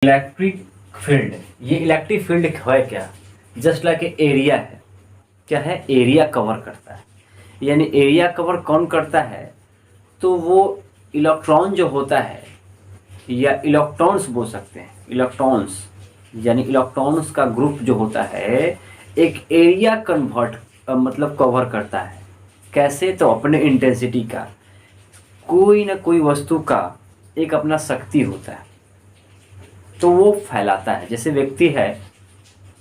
Electric field, ये electric field है क्या? जस्ट लाइक एरिया है। क्या है? एरिया कवर करता है। यानी एरिया कवर कौन करता है? तो वो इलेक्ट्रॉन जो होता है या इलेक्ट्रॉन्स बोल सकते हैं, इलेक्ट्रॉन्स यानी इलेक्ट्रॉन्स का ग्रुप जो होता है एक एरिया कन्वर्ट मतलब कवर करता है। कैसे? तो अपने इंटेंसिटी का, कोई ना कोई वस्तु का एक अपना शक्ति होता है तो वो फैलाता है। जैसे व्यक्ति है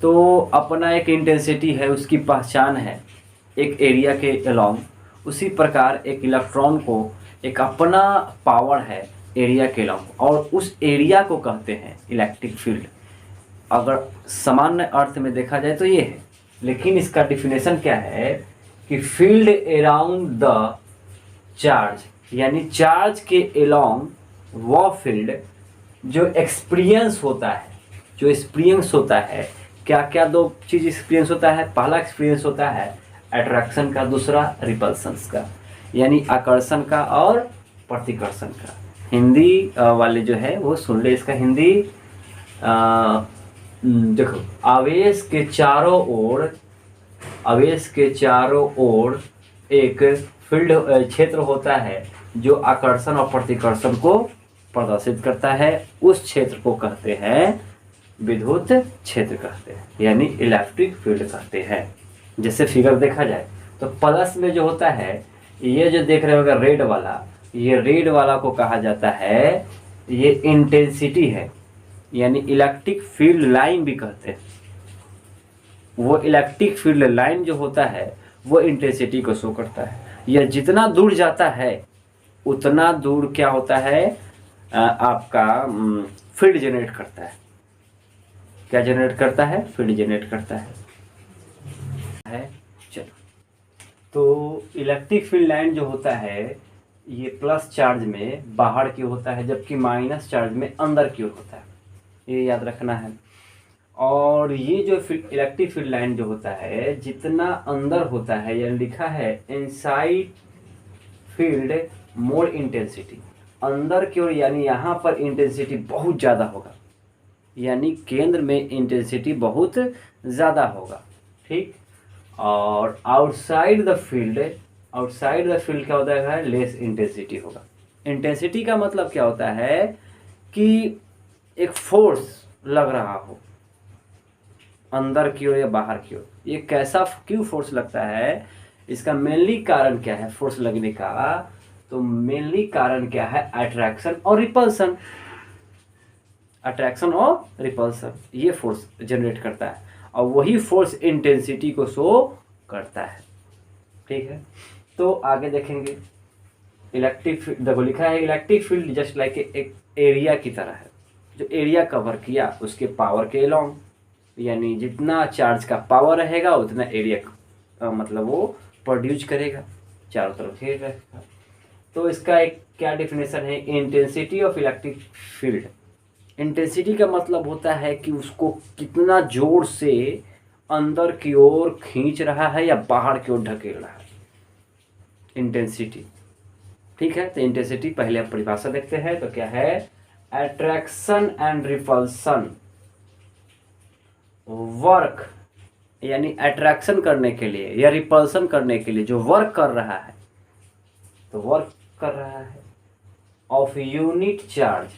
तो अपना एक इंटेंसिटी है, उसकी पहचान है एक एरिया के अलोंग। उसी प्रकार एक इलेक्ट्रॉन को एक अपना पावर है एरिया के अलोंग, और उस एरिया को कहते हैं इलेक्ट्रिक फील्ड। अगर सामान्य अर्थ में देखा जाए तो ये है, लेकिन इसका डिफिनेशन क्या है कि फील्ड अराउंड द चार्ज, यानी चार्ज के अलोंग वो फील्ड जो एक्सपीरियंस होता है, जो एक्सपीरियंस होता है। क्या क्या दो चीज़ एक्सपीरियंस होता है? पहला एक्सपीरियंस होता है अट्रैक्शन का, दूसरा रिपल्सन्स का, यानी आकर्षण का और प्रतिकर्षण का। हिंदी वाले जो है वो सुन ले इसका हिंदी। देखो, आवेश के चारों ओर, आवेश के चारों ओर एक फील्ड क्षेत्र होता है जो आकर्षण और प्रतिकर्षण को प्रदर्शित करता है। उस क्षेत्र को कहते हैं विद्युत क्षेत्र कहते हैं, यानी इलेक्ट्रिक फील्ड कहते हैं। जैसे फिगर देखा जाए तो प्लस में जो होता है, ये जो देख रहे होगा रेड वाला, ये रेड वाला को कहा जाता है, ये इंटेंसिटी है, यानी इलेक्ट्रिक फील्ड लाइन भी कहते हैं। वो इलेक्ट्रिक फील्ड लाइन जो होता है वो इंटेंसिटी को शो करता है। यह जितना दूर जाता है उतना दूर क्या होता है, आपका फील्ड जनरेट करता है। क्या जनरेट करता है? फील्ड जनरेट करता है। चलो, तो इलेक्ट्रिक फील्ड लाइन जो होता है ये प्लस चार्ज में बाहर की होता है, जबकि माइनस चार्ज में अंदर की ओर होता है। ये याद रखना है। और ये जो इलेक्ट्रिक फील्ड लाइन जो होता है जितना अंदर होता है, यह लिखा है इनसाइड फील्ड मोर इंटेंसिटी, अंदर की ओर, यानी यहाँ पर इंटेंसिटी बहुत ज़्यादा होगा, यानी केंद्र में इंटेंसिटी बहुत ज़्यादा होगा। ठीक। और outside the field, outside the field क्या होता है? लेस इंटेंसिटी होगा। इंटेंसिटी का मतलब क्या होता है कि एक फोर्स लग रहा हो अंदर की ओर या बाहर की ओर। ये कैसा, क्यों फोर्स लगता है? इसका मेनली कारण क्या है फोर्स लगने का? तो मेनली कारण क्या है? अट्रैक्शन और रिपल्सन। अट्रैक्शन और रिपल्सन ये फोर्स जनरेट करता है, और वही फोर्स इंटेंसिटी को शो करता है। ठीक है, तो आगे देखेंगे। इलेक्ट्रिक फील्ड देखो लिखा है इलेक्ट्रिक फील्ड जस्ट लाइक एक एरिया की तरह है, जो एरिया कवर किया उसके पावर के अलोंग, यानी जितना चार्ज का पावर रहेगा उतना एरिया मतलब वो प्रोड्यूस करेगा, चारों तरफ घेर रहेगा। तो इसका एक क्या डिफिनेशन है? Intensity of electric field. Intensity का मतलब होता है कि उसको कितना जोर से अंदर की ओर खींच रहा है या बाहर की ओर ढकेल रहा है, इंटेंसिटी। ठीक है, तो इंटेंसिटी पहले आप परिभाषा देखते हैं तो क्या है? अट्रैक्शन एंड रिपल्सन वर्क, यानी अट्रैक्शन करने के लिए या रिपल्सन करने के लिए जो वर्क कर रहा है, तो वर्क कर रहा है ऑफ यूनिट चार्ज,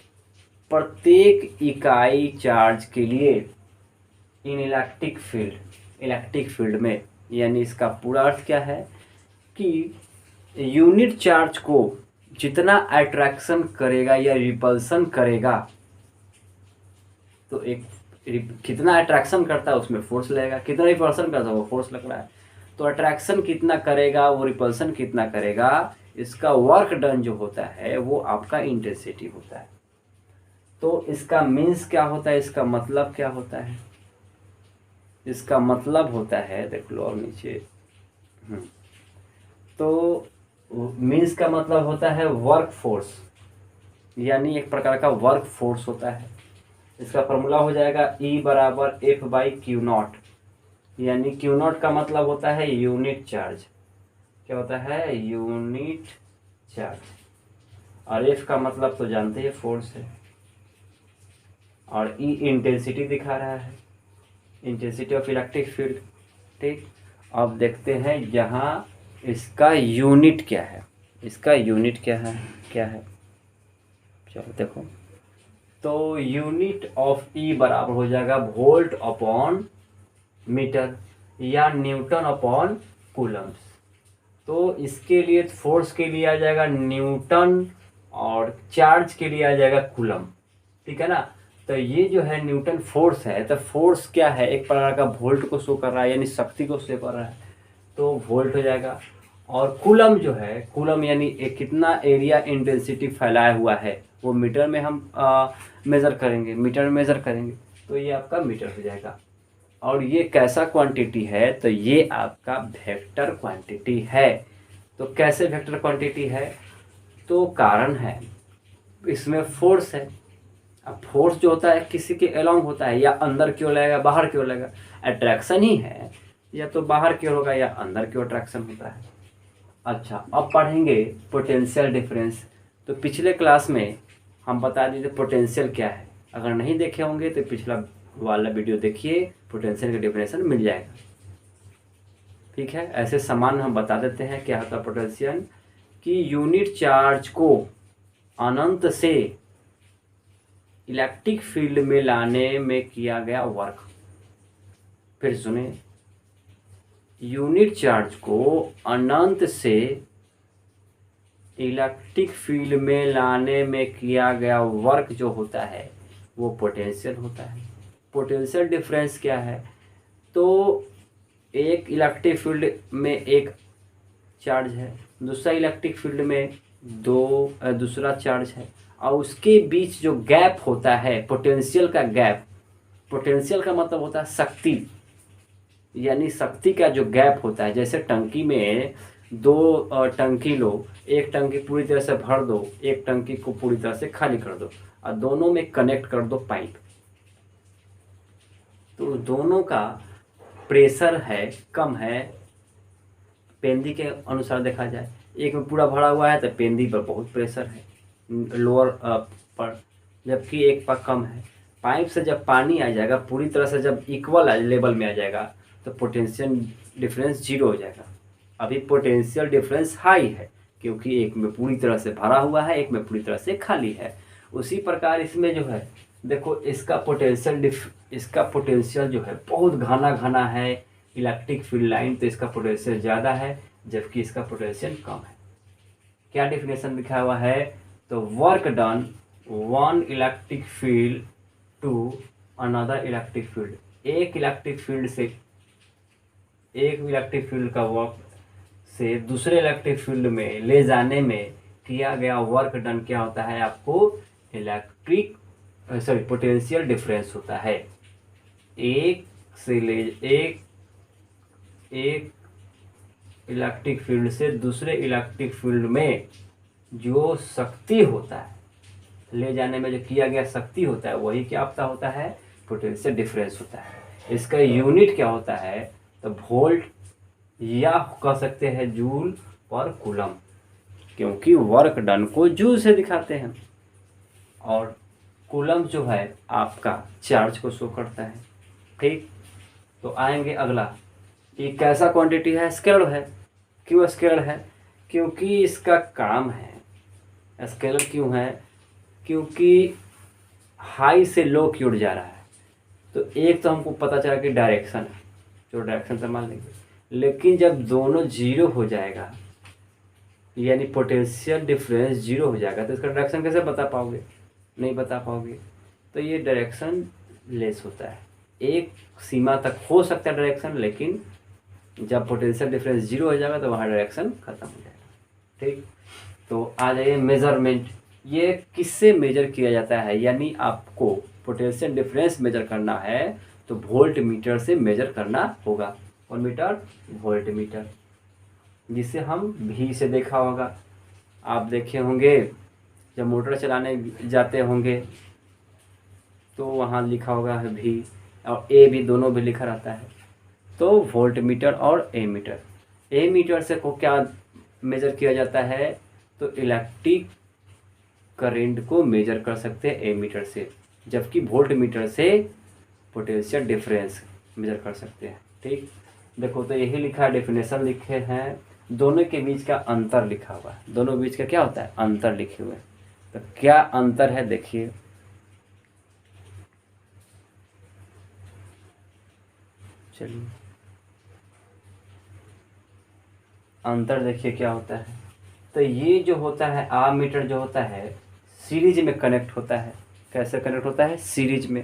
प्रत्येक इकाई चार्ज के लिए इन इलेक्ट्रिक फील्ड, इलेक्ट्रिक फील्ड में। यानी इसका पूरा अर्थ क्या है कि यूनिट चार्ज को जितना अट्रैक्शन करेगा या रिपल्सन करेगा, तो एक कितना अट्रैक्शन करता है उसमें फोर्स लगेगा, कितना रिपल्सन करता है वो फोर्स लग रहा है। तो अट्रैक्शन कितना करेगा, वो रिपल्सन कितना करेगा, इसका वर्क डन जो होता है वो आपका इंटेंसिटी होता है। तो इसका मीन्स क्या होता है? इसका मतलब क्या होता है? इसका मतलब होता है, देख लो और नीचे। तो मीन्स का मतलब होता है वर्क फोर्स, यानी एक प्रकार का वर्क फोर्स होता है। इसका फॉर्मूला हो जाएगा E बराबर F बाई क्यू नॉट, यानी क्यू नॉट का मतलब होता है यूनिट चार्ज। क्या होता है? Unit charge. और F का मतलब तो जानते हैं फोर्स है, और ई इंटेंसिटी दिखा रहा है, इंटेंसिटी ऑफ इलेक्ट्रिक फील्ड। ठीक, अब देखते हैं यहाँ इसका यूनिट क्या है, इसका यूनिट क्या है चलो देखो, तो यूनिट ऑफ ई बराबर हो जाएगा वोल्ट अपॉन मीटर या न्यूटन अपॉन कूलम्स। तो इसके लिए फोर्स के लिए आ जाएगा न्यूटन और चार्ज के लिए आ जाएगा कूलम। ठीक है ना, तो ये जो है न्यूटन फोर्स है, तो फोर्स क्या है, एक प्रकार का वोल्ट को शो कर रहा है, यानी शक्ति को शो कर रहा है, तो वोल्ट हो जाएगा। और कूलम जो है, कूलम यानी कितना एरिया इंटेंसिटी फैलाया हुआ है, वो मीटर में हम मेज़र करेंगे, मीटर में मेज़र करेंगे, तो ये आपका मीटर हो जाएगा। और ये कैसा क्वांटिटी है, तो ये आपका वेक्टर क्वांटिटी है। तो कैसे वेक्टर क्वांटिटी है, तो कारण है इसमें फोर्स है। अब फोर्स जो होता है किसी के अलोंग होता है, या अंदर की ओर लगेगा बाहर की ओर लगेगा, अट्रैक्शन ही है, या तो बाहर की ओर होगा या अंदर की ओर अट्रैक्शन होता है। अच्छा, अब पढ़ेंगे पोटेंशियल डिफरेंस। तो पिछले क्लास में हम बता दीजिए पोटेंशियल क्या है, अगर नहीं देखे होंगे तो पिछला वाला वीडियो देखिए, पोटेंशियल का डिफिनेशन मिल जाएगा। ठीक है, ऐसे समान हम बता देते हैं क्या होता है पोटेंशियल, कि यूनिट चार्ज को अनंत से इलेक्ट्रिक फील्ड में लाने में किया गया वर्क। फिर सुने, यूनिट चार्ज को अनंत से इलेक्ट्रिक फील्ड में लाने में किया गया वर्क जो होता है वो पोटेंशियल होता है। पोटेंशियल डिफरेंस क्या है, तो एक इलेक्ट्रिक फील्ड में एक चार्ज है, दूसरा इलेक्ट्रिक फील्ड में दूसरा चार्ज है, और उसके बीच जो गैप होता है पोटेंशियल का गैप, पोटेंशियल का मतलब होता है शक्ति, यानी शक्ति का जो गैप होता है। जैसे टंकी में दो टंकी लो, एक टंकी पूरी तरह से भर दो, एक टंकी को पूरी तरह से खाली कर दो, और दोनों में कनेक्ट कर दो पाइप, तो दोनों का प्रेशर है कम है, पेंदी के अनुसार देखा जाए, एक में पूरा भरा हुआ है तो पेंदी पर बहुत प्रेशर है लोअर पर, जबकि एक पर कम है। पाइप से जब पानी आ जाएगा पूरी तरह से, जब इक्वल लेवल में आ जाएगा, तो पोटेंशियल डिफरेंस जीरो हो जाएगा। अभी पोटेंशियल डिफरेंस हाई है क्योंकि एक में पूरी तरह से भरा हुआ है, एक में पूरी तरह से खाली है। उसी प्रकार इसमें जो है देखो, इसका पोटेंशियल जो है बहुत घना है इलेक्ट्रिक फील्ड लाइन, तो इसका पोटेंशियल ज़्यादा है, जबकि इसका पोटेंशियल कम है। क्या डिफिनेशन लिखा हुआ है, तो work done one electric field to another electric field, एक इलेक्ट्रिक फील्ड का वर्क से दूसरे इलेक्ट्रिक फील्ड में ले जाने में किया गया वर्क डन क्या होता है, आपको पोटेंशियल डिफरेंस होता है। एक इलेक्ट्रिक फील्ड से दूसरे इलेक्ट्रिक फील्ड में जो शक्ति होता है, ले जाने में जो किया गया शक्ति होता है, वही क्या होता है, पोटेंशियल डिफरेंस होता है। इसका यूनिट क्या होता है, तो वोल्ट, या कह सकते हैं जूल पर कूलम, क्योंकि वर्क डन को जूल से दिखाते हैं, और कूलम जो है आपका चार्ज को शो करता है। ठीक, तो आएंगे अगला, ये कैसा क्वांटिटी है, स्केलर है। क्यों स्केलर है, क्योंकि इसका काम है, स्केलर क्यों है, क्योंकि हाई से लो की ओर जा रहा है। तो एक तो हमको पता चला कि डायरेक्शन है, जो डायरेक्शन से मान लेंगे, लेकिन जब दोनों जीरो हो जाएगा, यानी पोटेंशियल डिफरेंस जीरो हो जाएगा, तो इसका डायरेक्शन कैसे बता पाओगे, नहीं बता पाओगे। तो ये डायरेक्शन लेस होता है, एक सीमा तक हो सकता है डायरेक्शन, लेकिन जब पोटेंशियल डिफरेंस जीरो हो जाएगा तो वहाँ डायरेक्शन खत्म हो जाएगा। ठीक, तो आ जाइए मेजरमेंट। ये किससे मेजर किया जाता है, यानी आपको पोटेंशियल डिफरेंस मेजर करना है तो वोल्ट मीटर से मेजर करना होगा। कौन मीटर, वोल्ट मीटर, जिसे हम भी से देखा होगा, आप देखे होंगे जब मोटर चलाने जाते होंगे तो वहाँ लिखा होगा है भी, और ए भी, दोनों भी लिखा रहता है। तो वोल्ट मीटर और ए मीटर से को क्या मेजर किया जाता है, तो इलेक्ट्रिक करंट को मेजर कर सकते हैं ए मीटर से, जबकि वोल्ट मीटर से पोटेंशियल डिफरेंस मेजर कर सकते हैं। ठीक, देखो तो यही लिखा है, डेफिनेशन लिखे हैं, दोनों के बीच का अंतर लिखा हुआ है। दोनों बीच का क्या होता है, अंतर लिखे हुए हैं। तो क्या अंतर है देखिए, चलिए अंतर देखिए क्या होता है। तो ये जो होता है आमीटर जो होता है सीरीज में कनेक्ट होता है। कैसे कनेक्ट होता है, सीरीज में।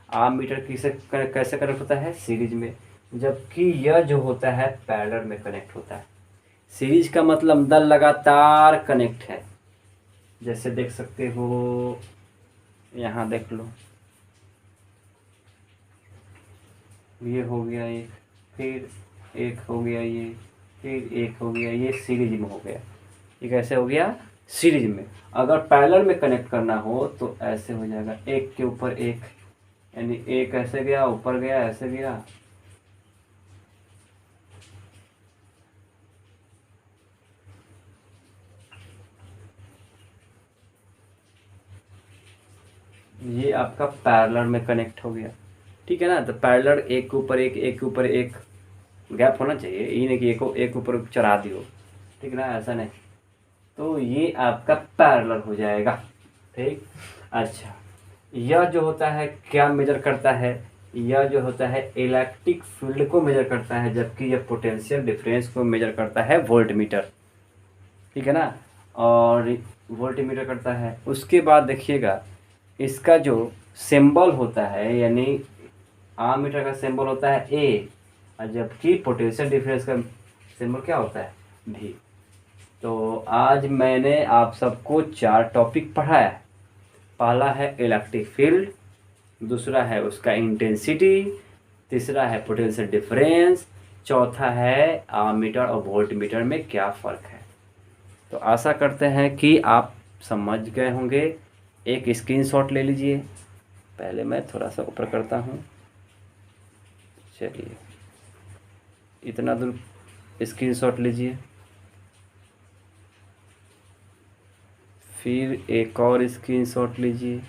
आमीटर कैसे कनेक्ट होता है, सीरीज में। जबकि यह जो होता है पैरेलल में कनेक्ट होता है। सीरीज का मतलब दल लगातार कनेक्ट है। जैसे देख सकते हो, यहाँ देख लो, ये हो गया एक, फिर एक हो गया ये, फिर एक हो गया ये, सीरीज में हो गया। ये कैसे हो गया, सीरीज में। अगर पैरेलल में कनेक्ट करना हो तो ऐसे हो जाएगा, एक के ऊपर एक, यानी एक ऐसे गया, ऊपर गया, ऐसे गया। ये आपका पैरेलल में कनेक्ट हो गया, ठीक है ना। तो पैरेलल एक के ऊपर एक, एक के ऊपर एक गैप होना चाहिए, ये नहीं कि एक ऊपर चढ़ा दियो, ठीक ना, ऐसा नहीं। तो ये आपका पैरेलल हो जाएगा। ठीक, अच्छा, यह जो होता है क्या मेजर करता है, यह जो होता है इलेक्ट्रिक फील्ड को मेजर करता है, जबकि यह पोटेंशियल डिफरेंस को मेजर करता है वोल्ट मीटर, ठीक है ना। और वोल्ट मीटर करता है। उसके बाद देखिएगा इसका जो सिंबल होता है, यानी आमीटर का सिंबल होता है ए, और जबकि पोटेंशियल डिफरेंस का सिंबल क्या होता है, भी। तो आज मैंने आप सबको 4 टॉपिक पढ़ाया है। पहला है इलेक्ट्रिक फील्ड, दूसरा है उसका इंटेंसिटी, तीसरा है पोटेंशियल डिफरेंस, चौथा है आमीटर और वोल्ट मीटर में क्या फ़र्क है। तो आशा करते हैं कि आप समझ गए होंगे। एक स्क्रीनशॉट ले लीजिए, पहले मैं थोड़ा सा ऊपर करता हूँ, चलिए इतना दूर स्क्रीनशॉट लीजिए, फिर एक और स्क्रीनशॉट लीजिए।